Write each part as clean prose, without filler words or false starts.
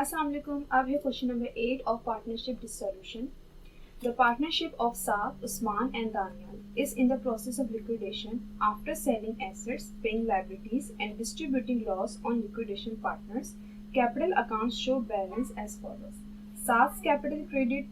Assalamu alaikum. Ab here question number 8 of partnership dissolution. The partnership of Saad, Usman and Daniel is in the process of liquidation after selling assets, paying liabilities and distributing loss on liquidation partners. Capital accounts show balance as follows. Saad's capital credit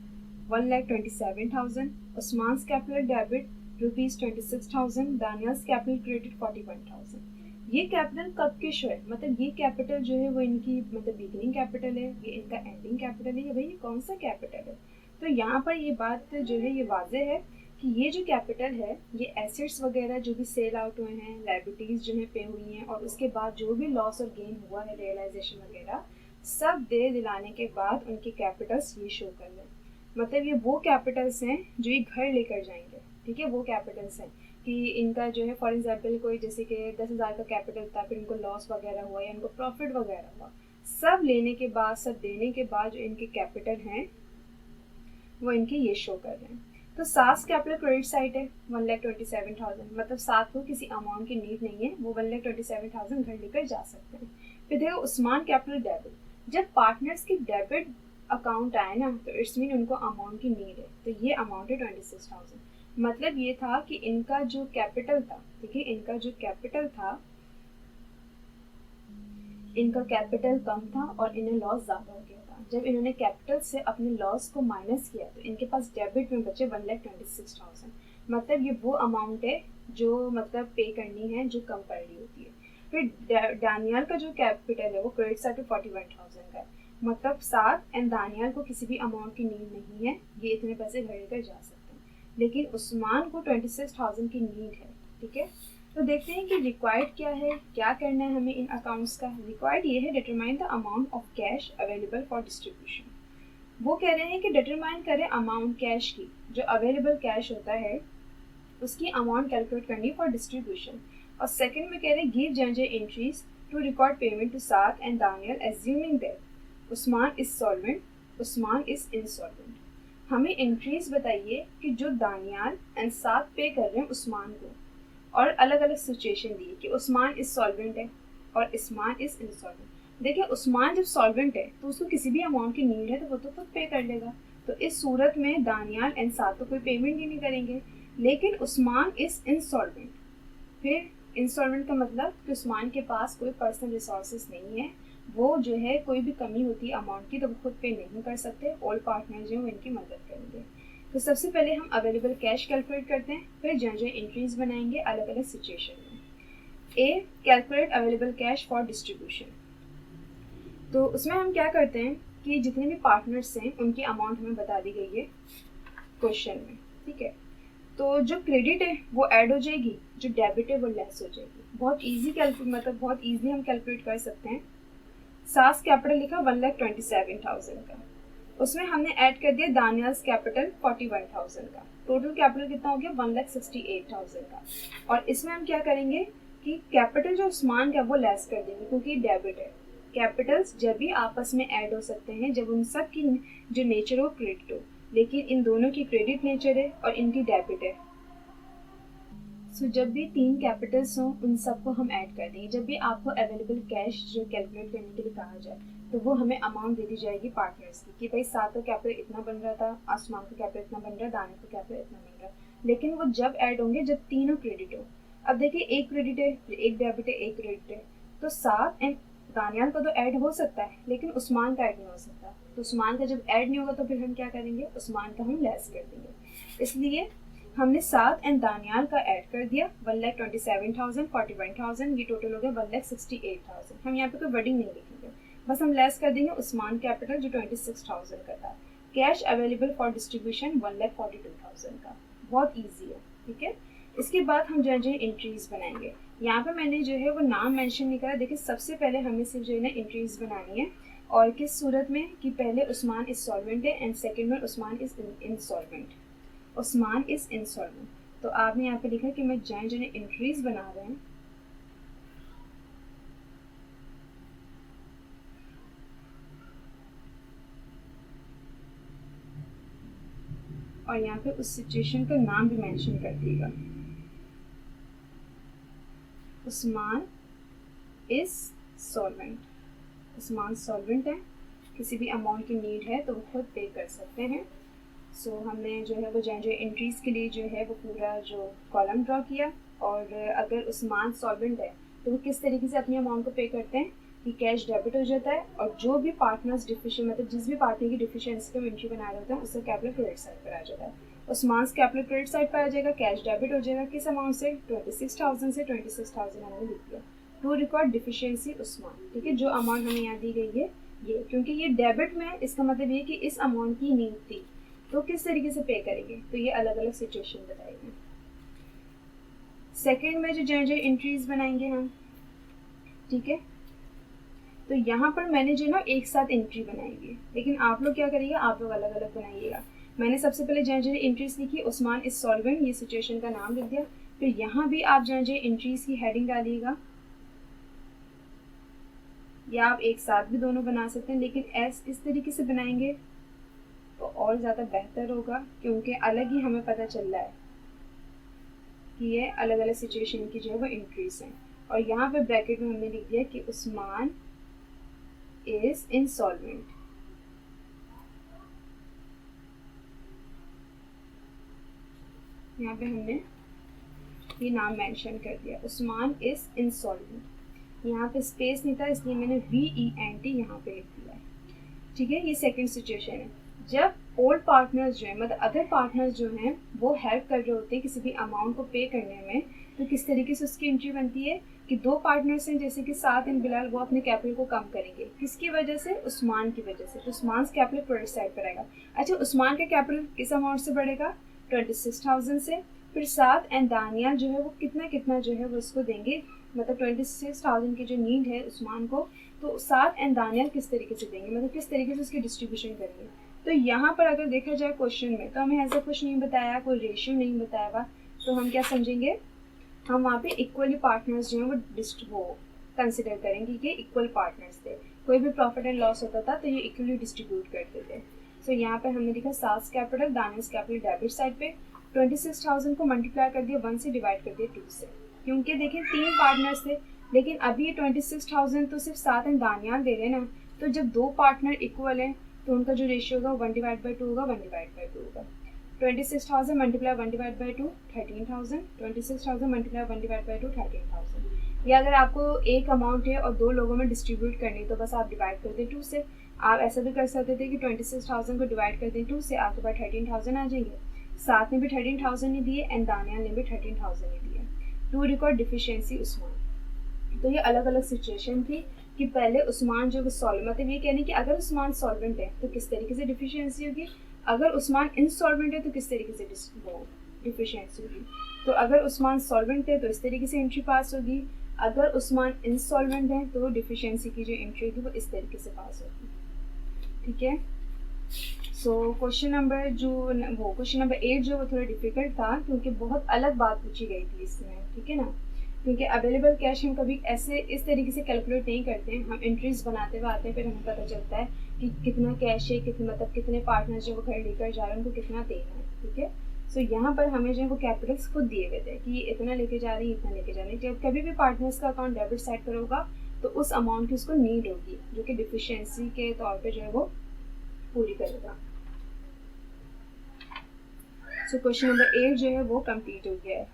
1,27,000, Usman's capital debit rupees 26,000, Daniel's capital credit 41,000. ये capital कब के show है, मतलब ये capital जो है वो इनकी मतलब बिगिनिंग कैपिटल है, ये इनका एंडिंग कैपिटल है, या भाई ये कौन सा कैपिटल है। तो यहाँ पर ये बात जो है ये वाजे है कि ये जो कैपिटल है ये एसेट्स वगैरह जो भी सेल आउट हुए हैं, लाइबिलिटीज जो है पे हुई हैं, और उसके बाद जो भी लॉस और गेन हुआ है, रियलाइजेशन वगैरह सब दे दिलाने के बाद उनके कैपिटल्स ये शो कर रहे हैं। मतलब ये वो कैपिटल्स हैं जो ये घर लेकर जाएंगे, ठीक है, वो कैपिटल्स हैं कि इनका जो है फॉर एग्जांपल कोई जैसे कि 10,000 का कैपिटल था, फिर इनको लॉस वगैरह हुआ या इनको प्रॉफिट वगैरह हुआ, सब लेने के बाद, सब देने के बाद जो इनके कैपिटल हैं वो इनके ये शो कर रहे हैं। तो सास कैपिटल क्रेडिट साइड है 1,27,000, मतलब साथ को किसी अमाउंट की नीड नहीं है, वो 1,27,000 घर लेकर जा सकते हैं। फिर देखो उस्मान कैपिटल डेबिट, जब पार्टनर्स की डेबिट अकाउंट आए ना तो इट्स मीन उनको अमाउंट की नीड है, तो ये अमाउंट है 26,000। मतलब ये था कि इनका जो कैपिटल था, ठीक है, इनका जो कैपिटल था, इनका कैपिटल कम था और इन्हें लॉस ज़्यादा हो गया था। जब इन्होंने कैपिटल से अपने लॉस को माइनस किया तो इनके पास डेबिट में बचे 1,26,000। मतलब ये वो अमाउंट है जो मतलब पे करनी है, जो कम पड़ रही होती है। फिर दानियाल का जो कैपिटल है वो क्रेडिट साइड पे 41,000 का है, मतलब साद एंड दानियाल को किसी भी अमाउंट की नीड नहीं है, ये इतने पैसे घर लेकर जा सकते हैं। लेकिन उस्मान को 26,000 की नीड है, ठीक है। तो देखते हैं कि रिक्वायर्ड क्या है, क्या करना है हमें इन अकाउंट्स का। रिक्वायर्ड ये है determine the amount of cash available for distribution. वो कह रहे हैं कि डिटरमाइन करें अमाउंट कैश की, जो अवेलेबल कैश होता है उसकी अमाउंट कैलकुलेट करनी फॉर डिस्ट्रीब्यूशन। और सेकंड में कह रहे हैं give journal entries to record payment to Saad and Daniel assuming that Usman is solvent, Usman is insolvent. हमें एंट्रीज बताइए कि जो दानियाल एंड साद पे कर रहे हैं उस्मान को, और अलग अलग सिचुएशन दी कि उस्मान इज सॉल्वेंट है और उस्मान इज इनसॉल्वेंट। देखिए उस्मान जब सॉल्वेंट है तो उसको किसी भी अमाउंट की नीड है तो वो तो खुद पे कर लेगा, तो इस सूरत में दानियाल एंड साद तो कोई पेमेंट ही नहीं करेंगे। लेकिन उस्मान इज इनसॉल्वेंट, फिर इंस्टॉलमेंट का मतलब कि उस्मान के पास कोई पर्सनल रिसोर्सेज नहीं है, वो जो है कोई भी कमी होती है अमाउंट की तो वो खुद पे नहीं कर सकते, ऑल पार्टनर जो है इनकी मदद करेंगे। तो सबसे पहले हम अवेलेबल कैश कैलकुलेट करते हैं, फिर जनरल एंट्रीज बनाएंगे अलग अलग सिचुएशन में। ए calculate available cash for distribution. तो उसमें हम क्या करते हैं कि जितने भी पार्टनर्स हैं उनकी अमाउंट हमें बता दी गई है क्वेश्चन में, ठीक है। तो जो क्रेडिट है वो ऐड हो जाएगी, जो डेबिट है वो लेस हो जाएगी। बहुत इजी कैलकुलेट, मतलब बहुत इजीली हम कैलकुलेट कर सकते हैं। सास कैपिटल लिखा 1,27,000 का, उसमें हमने ऐड कर दिया दानियाल्स कैपिटल 41,000 का, टोटल कैपिटल कितना हो गया 1,68,000 का। और इसमें हम क्या करेंगे कि कैपिटल जो उस्मान का वो लेस कर देंगे क्योंकि डेबिट है। कैपिटल्स जब भी आपस में ऐड हो सकते हैं जब उन सब की जो नेचर हो क्रेडिट हो, लेकिन इन दोनों की क्रेडिट नेचर है और इनकी डेबिट है। सो जब भी तीन कैपिटल्स हों उन सबको हम ऐड कर देंगे। जब भी आपको अवेलेबल कैश जो कैलकुलेट करने के लिए कहा जाए तो वो हमें अमाउंट दे दी जाएगी पार्टनर्स की कि भाई सात का कैपिटल इतना बन रहा था, आसमान का कैपिटल इतना बन रहा है, दाने का कैपिटल इतना बन रहा है। लेकिन वो जब ऐड होंगे जब तीनों क्रेडिट हो। अब देखिए एक क्रेडिट है, एक डेबिट है, एक क्रेडिट है, तो सात एंड दानियाल का तो ऐड हो सकता है लेकिन उस्मान का ऐड नहीं हो सकता। तो उस्मान का जब ऐड नहीं होगा तो फिर हम क्या करेंगे, उस्मान का हम लेस कर देंगे। इसलिए हमने साद एंड दानियाल का ऐड कर दिया 1,27,000, 41,000, ये टोटल हो गया 1,68,000। हम यहाँ पे कोई वर्डिंग नहीं लिखेंगे, बस हम लेस कर देंगे उस्मान कैपिटल जो 26,000 का था। कैश अवेलेबल फॉर डिस्ट्रीब्यूशन 1,42,000 का। बहुत ईजी है, ठीक है। इसके बाद हम जो एंट्रीज बनाएंगे। यहाँ पे मैंने जो है वो नाम मेंशन नहीं करा। देखिए सबसे पहले हमें सिर्फ जो है ना एंट्रीज बनानी है, और किस सूरत में कि पहले उस्मान इज सॉल्वेंट है एंड सेकेंड में Usman is insolvent. Usman is insolvent, तो आपने यहाँ पे लिखा कि मैं जो एंट्रीज बना रहे हैं और यहाँ पे उस सिचुएशन का नाम भी मेंशन कर दिएगा। Usman is solvent, Usman solvent है किसी भी अमाउंट की नीड है तो वो खुद पे कर सकते हैं। सो हमने जो है वो जो एंट्रीज़ के लिए जो है वो पूरा जो कॉलम ड्रॉ किया, और अगर उस्मान सॉल्वेंट है तो वो किस तरीके से अपनी अमाउंट को पे करते हैं कि कैश डेबिट हो जाता है, और जो भी पार्टनर्स डिफिशिएंट मतलब जिस भी पार्टनर की डिफिशिएंसी का एंट्री बना रहे होते हैं उसका कैपिटल क्रेडिट साइड पर आ जाता है। उस्मान कैपिटल क्रेडिट साइड पर आ जाएगा, कैश डेबिट हो जाएगा किस अमाउंट से 26,000 से 26,000 हमने लिख दिया टू रिकॉर्ड डिफिशियंसी उस्मान। ठीक है, जो अमाउंट हमें यहाँ दी गई है ये, क्योंकि ये डेबिट में है इसका मतलब ये कि इस अमाउंट की नीड थी तो किस तरीके से पे करेंगे, तो ये अलग अलग सिचुएशन बताएंगे। सेकेंड में जो एंट्रीज बनाएंगे हम, ठीक है, तो यहाँ पर मैंने जो ना एक साथ एंट्री बनाएंगे, लेकिन आप लोग क्या करिएगा, आप लोग अलग अलग बनाइएगा। मैंने सबसे पहले जो एंट्रीज लिखी उस्मान इज सॉल्वेंट, ये सिचुएशन का नाम लिख दिया। फिर यहाँ भी आप जो एंट्रीज की हेडिंग डालिएगा, या आप एक साथ भी दोनों बना सकते हैं, लेकिन इस तरीके से बनाएंगे तो और ज़्यादा बेहतर होगा, क्योंकि अलग ही हमें पता चल रहा है कि ये अलग अलग सिचुएशन की जो है वो एंट्रीज हैं। और यहाँ पे ब्रैकेट में हमने लिख दिया कि उस्मान इज इंसॉल्वेंट। यहाँ पे हमने ये नाम मेंशन कर दिया, उस्मान इज इंसॉल्वेंट। यहाँ पे स्पेस नहीं था इसलिए मैंने VENT यहाँ पे लिख दिया है। ठीक है, ये सेकंड सिचुएशन है जब ओल्ड पार्टनर्स जो है मतलब अदर पार्टनर्स जो हैं वो हेल्प कर रहे होते हैं किसी भी अमाउंट को पे करने में, तो किस तरीके से उसकी एंट्री बनती है कि दो पार्टनर्स हैं जैसे कि साद एंड बिलाल, वो अपने कैपिटल को कम करेंगे किसकी वजह से, उस्मान की वजह से, तो उस्मान कैपिटल क्रेडिट साइड पर आएगा। अच्छा, उस्मान का कैपिटल किस अमाउंट से बढ़ेगा, 26,000 से। फिर साद एंड दानियाल जो है वो कितना जो है वो उसको देंगे, मतलब 26,000 की जो नीड है उस्मान को, तो साद एंड दानियाल किस तरीके से देंगे, मतलब किस तरीके से उसकी डिस्ट्रीब्यूशन करेंगे। तो यहाँ पर अगर देखा जाए क्वेश्चन में तो हमें ऐसा कुछ नहीं बताया, कोई रेशियो नहीं बताया हुआ, तो हम क्या समझेंगे, हम वहाँ पे इक्वली पार्टनर्स जो हैं वो कंसिडर करेंगे कि इक्वल पार्टनर्स थे। कोई भी प्रॉफिट एंड लॉस होता था तो ये इक्वली डिस्ट्रीब्यूट करते थे। सो यहाँ पे हमने लिखा सास कैपिटल दानियास कैपिटल डेबिट साइड पे 26,000 को मल्टीप्लाई कर दिया 1 से, डिवाइड कर दिया 2 से, क्योंकि देखिए 3 पार्टनर्स थे, लेकिन अभी ये 26,000 तो सिर्फ साद एंड दानियाल दे रहे हैं ना, तो जब दो पार्टनर इक्वल हैं तो उनका जो रेशियो होगा 1/2 होगा, 1/2 होगा। 26,000 मल्टीप्लाई 1/2 13,000, 26,000 मल्टीप्लाई 1/2 13,000। या अगर आपको एक अमाउंट है और दो लोगों में डिस्ट्रीब्यूट करनी तो बस आप डिवाइड कर दें 2 से। आप ऐसा भी कर सकते थे कि 26,000 को डिवाइड कर दें 2 से, आपके पास 13,000 आ जाएंगे। साथ ने भी 13,000 ही दिए एंड दानियाल ने भी 13,000 ही दिए टू रिकॉर्ड डिफिशियंसी उस्मान। तो ये अलग अलग सिचुएशन थी कि पहले उस्मान जो सॉल्वेंट, मतलब ये कहने कि अगर उस्मान सॉल्वेंट है तो किस तरीके से डिफिशियंसी होगी, अगर उस्मान इनसॉल्वेंट है तो किस तरीके से डिफिशियंसी होगी। तो अगर उस्मान सॉल्वेंट है तो इस तरीके से एंट्री पास होगी, अगर उस्मान इनसॉल्वेंट है तो डिफिशियंसी की जो एंट्री होगी वो इस तरीके से पास होगी। ठीक है, सो क्वेश्चन नंबर 8 जो वो थोड़ा डिफिकल्ट था क्योंकि बहुत अलग बात पूछी गई थी इसमें। ठीक है ना, क्योंकि अवेलेबल कैश हम कभी ऐसे इस तरीके से कैलकुलेट नहीं करते हैं, हम एंट्रीज बनाते हुए आते हैं, फिर हमें पता चलता है कि कितना कैश है, मतलब कितने पार्टनर्स जो वो घर लेकर जा रहे हैं उनको कितना देना है। ठीक है, सो यहाँ पर हमें जो है वो कैपिटल्स खुद दिए हुए थे कि ये इतना लेके जा रही है, इतना लेके जा रही है। जब कभी भी पार्टनर्स का अकाउंट डेबिट साइड पर होगा तो उस अमाउंट की उसको नीड होगी जो कि डिफिशियंसी के तौर पर जो है वो पूरी करेगा। सो क्वेश्चन नंबर 8 जो है वो कंप्लीट हो गया है।